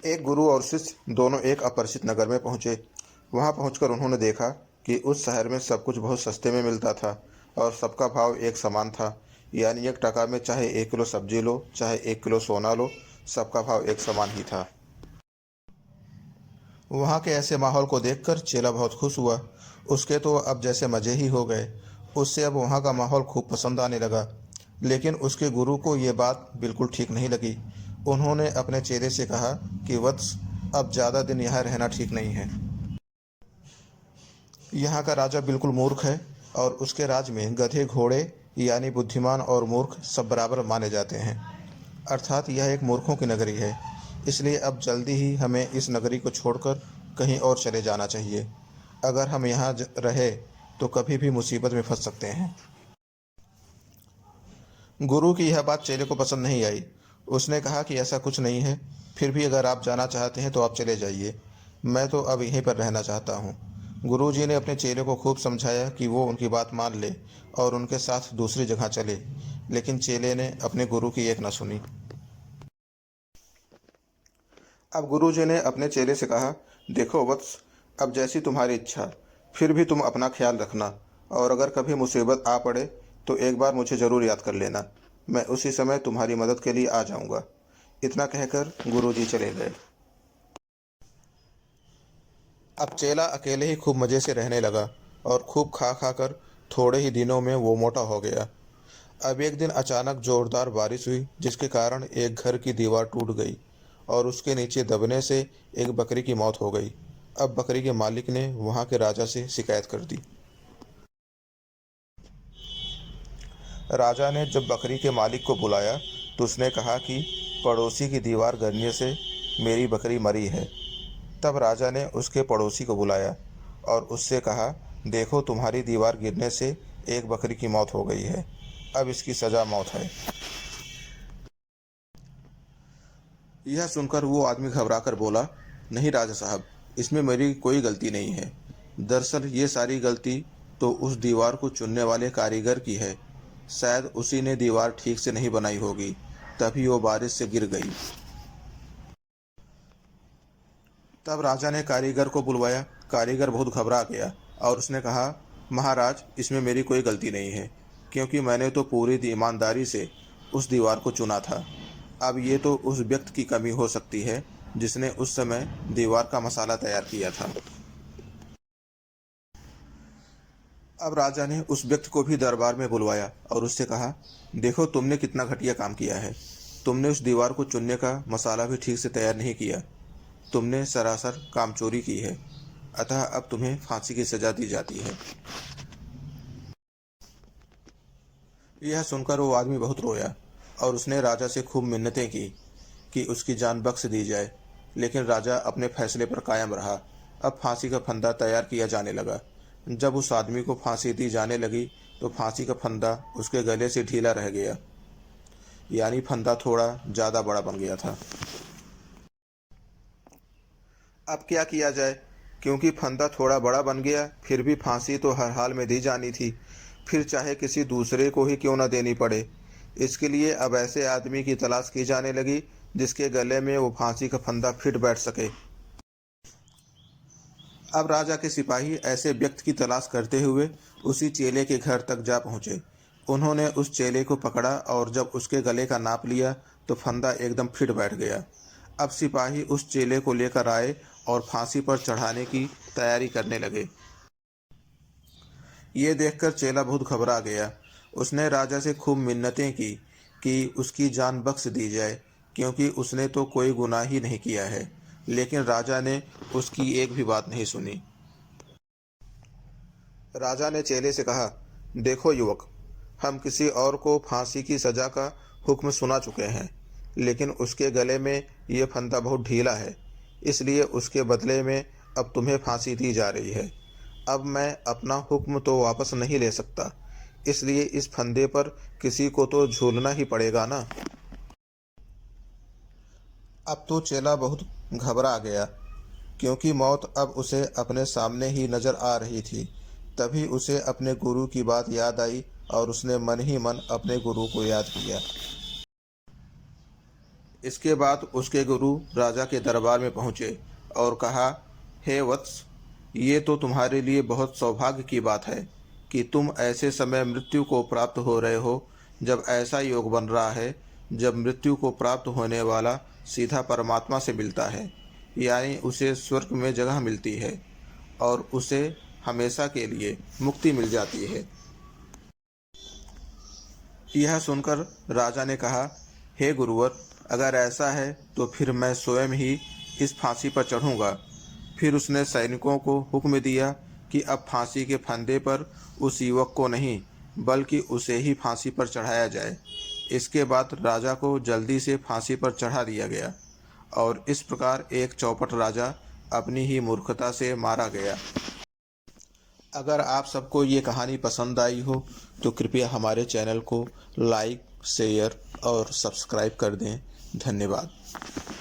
एक गुरु और शिष्य दोनों एक अपरिचित नगर में पहुंचे। वहां पहुंचकर उन्होंने देखा कि उस शहर में सब कुछ बहुत सस्ते में मिलता था और सबका भाव एक समान था। यानी 1 टका में चाहे 1 किलो सब्जी लो, चाहे 1 किलो सोना लो, सबका भाव एक समान ही था। वहाँ के ऐसे माहौल को देखकर चेला बहुत खुश हुआ। उसके तो अब जैसे मज़े ही हो गए। उससे अब वहाँ का माहौल खूब पसंद आने लगा। लेकिन उसके गुरु को ये बात बिल्कुल ठीक नहीं लगी। उन्होंने अपने चेले से कहा कि वत्स, अब ज़्यादा दिन यहाँ रहना ठीक नहीं है। यहाँ का राजा बिल्कुल मूर्ख है और उसके राज में गधे घोड़े यानी बुद्धिमान और मूर्ख सब बराबर माने जाते हैं। अर्थात यह एक मूर्खों की नगरी है। इसलिए अब जल्दी ही हमें इस नगरी को छोड़कर कहीं और चले जाना चाहिए। अगर हम यहाँ रहे तो कभी भी मुसीबत में फंस सकते हैं। गुरु की यह बात चेले को पसंद नहीं आई। उसने कहा कि ऐसा कुछ नहीं है, फिर भी अगर आप जाना चाहते हैं तो आप चले जाइए। मैं तो अब यहीं पर रहना चाहता हूँ। गुरु जी ने अपने चेले को खूब समझाया कि वो उनकी बात मान ले और उनके साथ दूसरी जगह चले, लेकिन चेले ने अपने गुरु की एक न सुनी। अब गुरुजी ने अपने चेले से कहा, देखो वत्स, अब जैसी तुम्हारी इच्छा, फिर भी तुम अपना ख्याल रखना और अगर कभी मुसीबत आ पड़े तो एक बार मुझे ज़रूर याद कर लेना। मैं उसी समय तुम्हारी मदद के लिए आ जाऊंगा। इतना कहकर गुरुजी चले गए। अब चेला अकेले ही खूब मज़े से रहने लगा और खूब खा खा कर थोड़े ही दिनों में वो मोटा हो गया। अब एक दिन अचानक जोरदार बारिश हुई, जिसके कारण एक घर की दीवार टूट गई और उसके नीचे दबने से एक बकरी की मौत हो गई। अब बकरी के मालिक ने वहां के राजा से शिकायत कर दी। राजा ने जब बकरी के मालिक को बुलाया तो उसने कहा कि पड़ोसी की दीवार गिरने से मेरी बकरी मरी है। तब राजा ने उसके पड़ोसी को बुलाया और उससे कहा, देखो तुम्हारी दीवार गिरने से एक बकरी की मौत हो गई है, अब इसकी सज़ा मौत है। यह सुनकर वो आदमी घबराकर बोला, नहीं राजा साहब, इसमें मेरी कोई गलती नहीं है। दरअसल ये सारी गलती तो उस दीवार को चुनने वाले कारीगर की है। शायद उसी ने दीवार ठीक से नहीं बनाई होगी, तभी वो बारिश से गिर गई। तब राजा ने कारीगर को बुलवाया। कारीगर बहुत घबरा गया और उसने कहा, महाराज, इसमें मेरी कोई गलती नहीं है, क्योंकि मैंने तो पूरी ईमानदारी से उस दीवार को चुना था। अब ये तो उस व्यक्ति की कमी हो सकती है जिसने उस समय दीवार का मसाला तैयार किया था। अब राजा ने उस व्यक्ति को भी दरबार में बुलवाया और उससे कहा, देखो तुमने कितना घटिया काम किया है। तुमने उस दीवार को चुनने का मसाला भी ठीक से तैयार नहीं किया। तुमने सरासर कामचोरी की है। अतः अब तुम्हें फांसी की सजा दी जाती है। यह सुनकर वो आदमी बहुत रोया और उसने राजा से खूब मिन्नतें की कि उसकी जान बख्श दी जाए, लेकिन राजा अपने फैसले पर कायम रहा। अब फांसी का फंदा तैयार किया जाने लगा। जब उस आदमी को फांसी दी जाने लगी तो फांसी का फंदा उसके गले से ढीला रह गया, यानी फंदा थोड़ा ज़्यादा बड़ा बन गया था। अब क्या किया जाए, क्योंकि फंदा थोड़ा बड़ा बन गया, फिर भी फांसी तो हर हाल में दी जानी थी, फिर चाहे किसी दूसरे को ही क्यों न देनी पड़े। इसके लिए अब ऐसे आदमी की तलाश की जाने लगी जिसके गले में वो फांसी का फंदा फिट बैठ सके। अब राजा के सिपाही ऐसे व्यक्ति की तलाश करते हुए उसी चेले के घर तक जा पहुंचे। उन्होंने उस चेले को पकड़ा और जब उसके गले का नाप लिया तो फंदा एकदम फिट बैठ गया। अब सिपाही उस चेले को लेकर आए और फांसी पर चढ़ाने की तैयारी करने लगे। ये देखकर चेला बहुत घबरा गया। उसने राजा से खूब मिन्नतें की कि उसकी जान बख्श दी जाए, क्योंकि उसने तो कोई गुनाह ही नहीं किया है। लेकिन राजा ने उसकी एक भी बात नहीं सुनी। राजा ने चेले से कहा, देखो युवक, हम किसी और को फांसी की सजा का हुक्म सुना चुके हैं, लेकिन उसके गले में ये फंदा बहुत ढीला है, इसलिए उसके बदले में अब तुम्हें फांसी दी जा रही है। अब मैं अपना हुक्म तो वापस नहीं ले सकता, इसलिए इस फंदे पर किसी को तो झूलना ही पड़ेगा ना। अब तो चेला बहुत घबरा गया, क्योंकि मौत अब उसे अपने सामने ही नजर आ रही थी। तभी उसे अपने गुरु की बात याद आई और उसने मन ही मन अपने गुरु को याद किया। इसके बाद उसके गुरु राजा के दरबार में पहुँचे और कहा, हे वत्स, ये तो तुम्हारे लिए बहुत सौभाग्य की बात है कि तुम ऐसे समय मृत्यु को प्राप्त हो रहे हो जब ऐसा योग बन रहा है जब मृत्यु को प्राप्त होने वाला सीधा परमात्मा से मिलता है, यानी उसे स्वर्ग में जगह मिलती है और उसे हमेशा के लिए मुक्ति मिल जाती है। यह सुनकर राजा ने कहा, हे गुरुवर, अगर ऐसा है तो फिर मैं स्वयं ही इस फांसी पर चढ़ूंगा। फिर उसने सैनिकों को हुक्म दिया कि अब फांसी के फंदे पर उस युवक को नहीं बल्कि उसे ही फांसी पर चढ़ाया जाए। इसके बाद राजा को जल्दी से फांसी पर चढ़ा दिया गया और इस प्रकार एक चौपट राजा अपनी ही मूर्खता से मारा गया। अगर आप सबको ये कहानी पसंद आई हो तो कृपया हमारे चैनल को लाइक, शेयर और सब्सक्राइब कर दें। धन्यवाद।